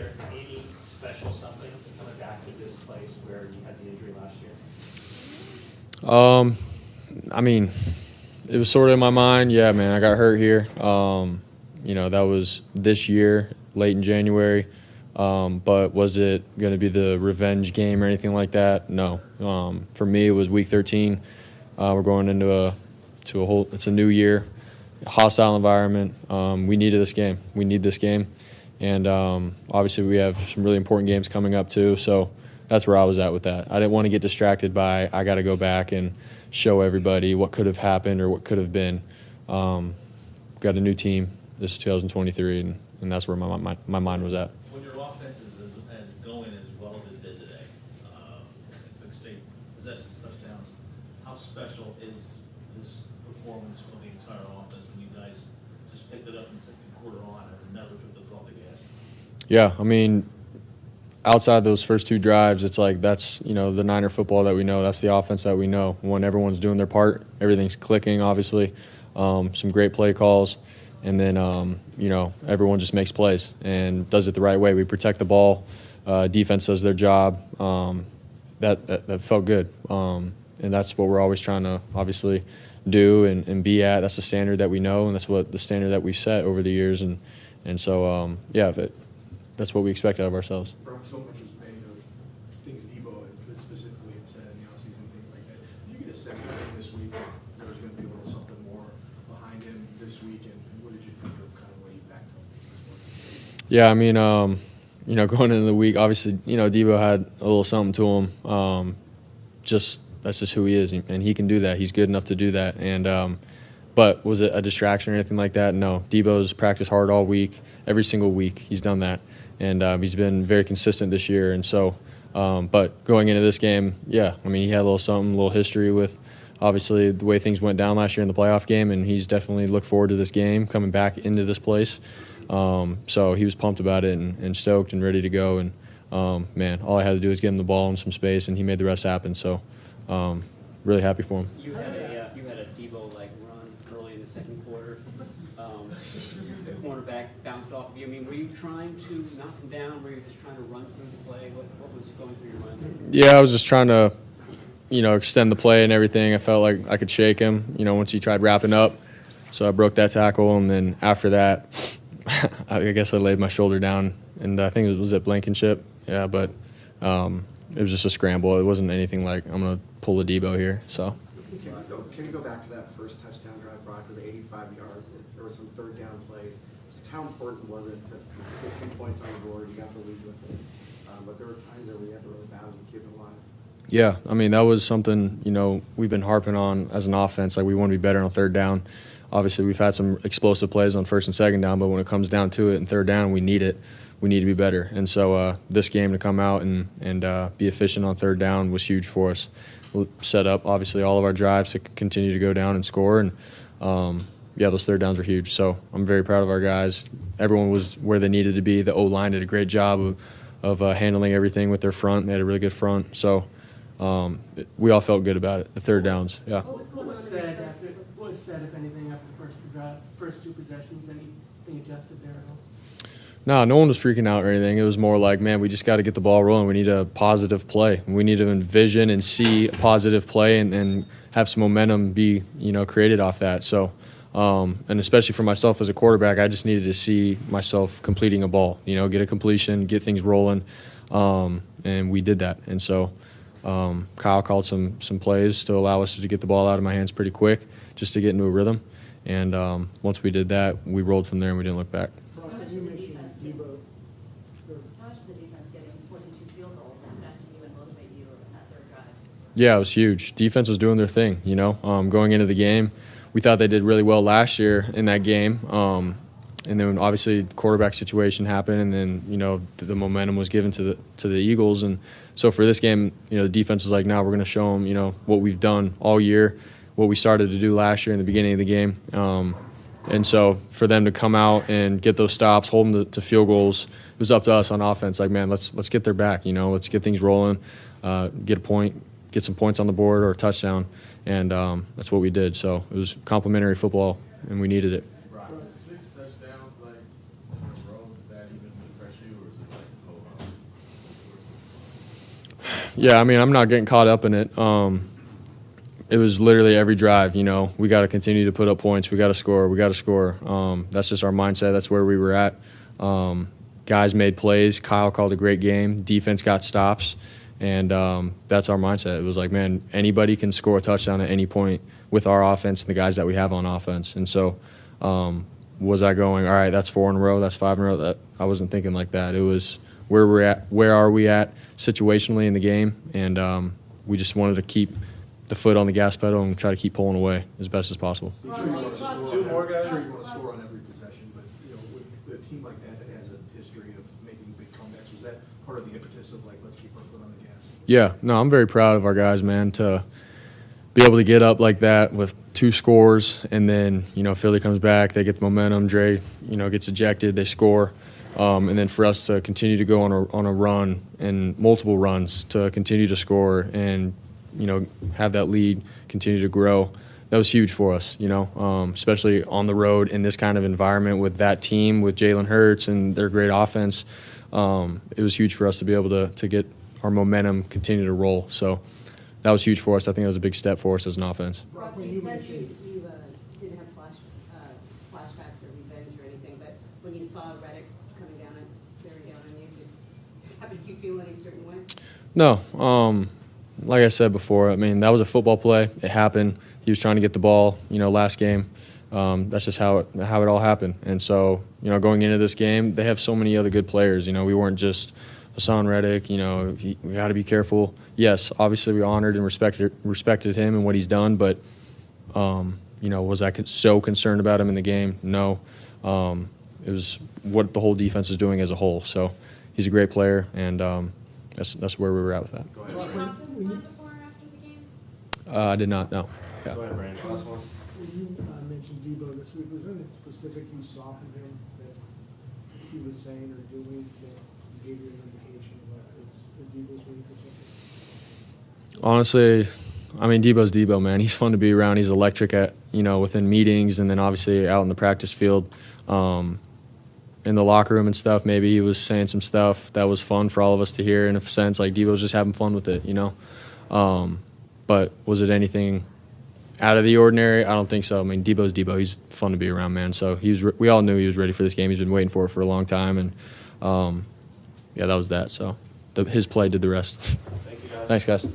there any special something coming back to this place where you had the injury last year? I mean, it was sort of in my mind. Yeah, man, I got hurt here. That was this year, late in January. But was it going to be the revenge game or anything like that? No. For me, it was week 13. We're going into it's a new year, hostile environment. We needed this game. We need this game. And obviously we have some really important games coming up too. So that's where I was at with that. I didn't want to get distracted by I got to go back and show everybody what could have happened or what could have been. Got a new team. This is 2023, and that's where my mind was at. When your offense is as going as well as it did today, 16 possessions, touchdowns, how special is this performance from the entire offense when you guys just picked it up in the second quarter on and never took the foot off the gas? Yeah, I mean, outside those first two drives, it's like that's, the Niner football that we know. That's the offense that we know. When everyone's doing their part, everything's clicking, obviously. Some great play calls. And then, everyone just makes plays and does it the right way. We protect the ball. Defense does their job. That felt good. And that's what we're always trying to, obviously, do and be at. That's the standard that we know, and that's what the standard that we've set over the years. And so, that's what we expect out of ourselves. Brock, so much was made of things Debo specifically had said in the offseason, things like that. Did you get a sense that this week there was going to be a little something more behind him this week, and what did you think of kind of what he backed up? Yeah, I mean, going into the week, obviously, Debo had a little something to him. That's just who he is, and he can do that. He's good enough to do that. And but was it a distraction or anything like that? No. Debo's practiced hard all week, every single week. He's done that, and he's been very consistent this year. And so, but going into this game, yeah, I mean, he had a little history with, obviously, the way things went down last year in the playoff game, and he's definitely looked forward to this game, coming back into this place. So he was pumped about it and stoked and ready to go. And, man, all I had to do was give him the ball in some space, and he made the rest happen. So really happy for him. You had a Debo-like run early in the second quarter. The cornerback bounced off of you. I mean, were you trying to knock him down? Were you just trying to run through the play? What was going through your mind? Yeah, I was just trying to, extend the play and everything. I felt like I could shake him, once he tried wrapping up. So I broke that tackle, and then after that, I guess I laid my shoulder down, and I think it was at Blankenship. Yeah, but it was just a scramble. It wasn't anything like I'm going to pull a Debo here. So. Can you go back to that first touchdown drive, Brock? It was 85 yards. There were some third down plays. Just how important was it to get some points on the board? You got the lead with it. But there were times that we had to really battle to keep it alive. Yeah, I mean, that was something, we've been harping on as an offense. Like, we want to be better on third down. Obviously, we've had some explosive plays on first and second down, but when it comes down to it in third down, we need it. We need to be better. And so this game to come out and be efficient on third down was huge for us. We'll set up, obviously, all of our drives to continue to go down and score. And, those third downs were huge. So I'm very proud of our guys. Everyone was where they needed to be. The O-line did a great job of handling everything with their front. They had a really good front. So we all felt good about it, the third downs. Yeah. What was said, if anything, after the first two possessions? Anything adjusted there at all? No one was freaking out or anything. It was more like, man, we just got to get the ball rolling. We need a positive play. We need to envision and see a positive play and have some momentum be, created off that. So, and especially for myself as a quarterback, I just needed to see myself completing a ball, get a completion, get things rolling. And we did that. And so Kyle called some plays to allow us to get the ball out of my hands pretty quick just to get into a rhythm. And once we did that, we rolled from there and we didn't look back. How much did the defense get forcing 2 field goals after you and motivate you in that third drive? Yeah, it was huge. Defense was doing their thing, going into the game. We thought they did really well last year in that game. And then obviously the quarterback situation happened, and then, the momentum was given to the Eagles. And so for this game, the defense is like, now we're going to show them, what we've done all year, what we started to do last year in the beginning of the game. And so for them to come out and get those stops, hold them to field goals, it was up to us on offense. Like, man, let's get their back, let's get things rolling, get a point, get some points on the board or a touchdown. And that's what we did. So it was complimentary football, and we needed it. Brock, 6 touchdowns, like, in a row, is that even impress you, or is it like Yeah, I mean, I'm not getting caught up in it. It was literally every drive, you know, we got to continue to put up points. We got to score. We got to score. That's just our mindset. That's where we were at. Guys made plays. Kyle called a great game. Defense got stops. And that's our mindset. It was like, man, anybody can score a touchdown at any point with our offense and the guys that we have on offense. And so was I going, all right, that's 4 in a row, that's 5 in a row? I wasn't thinking like that. It was where we're at, where are we at situationally in the game, and we just wanted to keep the foot on the gas pedal and try to keep pulling away as best as possible. I'm sure you want to score. Two more guys? I'm sure you want to score on every possession, but you know, with a team like that that has a history of making big comebacks, was that part of the impetus of like, let's keep our foot on the gas? Yeah, no, I'm very proud of our guys, man, to be able to get up like that with 2 scores, and then, you know, Philly comes back, they get the momentum, Dre, you know, gets ejected, they score, and then for us to continue to go on a run and multiple runs to continue to score and, you know, have that lead continue to grow, that was huge for us, you know, especially on the road in this kind of environment with that team, with Jalen Hurts and their great offense. It was huge for us to be able to get our momentum continue to roll. So that was huge for us. I think it was a big step for us as an offense. Rob, you said you didn't have flashbacks or revenge or anything, but when you saw Reddick coming down and bearing down on you, did you feel any certain way? No, like I said before, I mean, that was a football play. It happened. He was trying to get the ball, you know, last game. That's just how it all happened. And so, you know, going into this game, they have so many other good players. You know, we weren't just Hassan Reddick. You know, we got to be careful. Yes, obviously we honored and respected him and what he's done, but, you know, was I so concerned about him in the game? No. It was what the whole defense is doing as a whole. So he's a great player, and that's where we were at with that. Did you talk to Hassan before or after the game? I did not, no. Yeah. Go ahead, Brandon. Last one. When you mentioned Debo this week, was there anything specific you saw from him that he was saying or doing that gave you an indication that it's Debo's week or something? Honestly, I mean, Debo's Debo, man. He's fun to be around. He's electric at, you know, within meetings and then obviously out in the practice field. In the locker room and stuff, maybe he was saying some stuff that was fun for all of us to hear in a sense. Like, Debo's just having fun with it, you know. But was it anything out of the ordinary? I don't think so. I mean, Debo's Debo. He's fun to be around, man. So we all knew he was ready for this game. He's been waiting for it for a long time. And, yeah, that was that. So his play did the rest. Thank you, guys. Thanks, guys.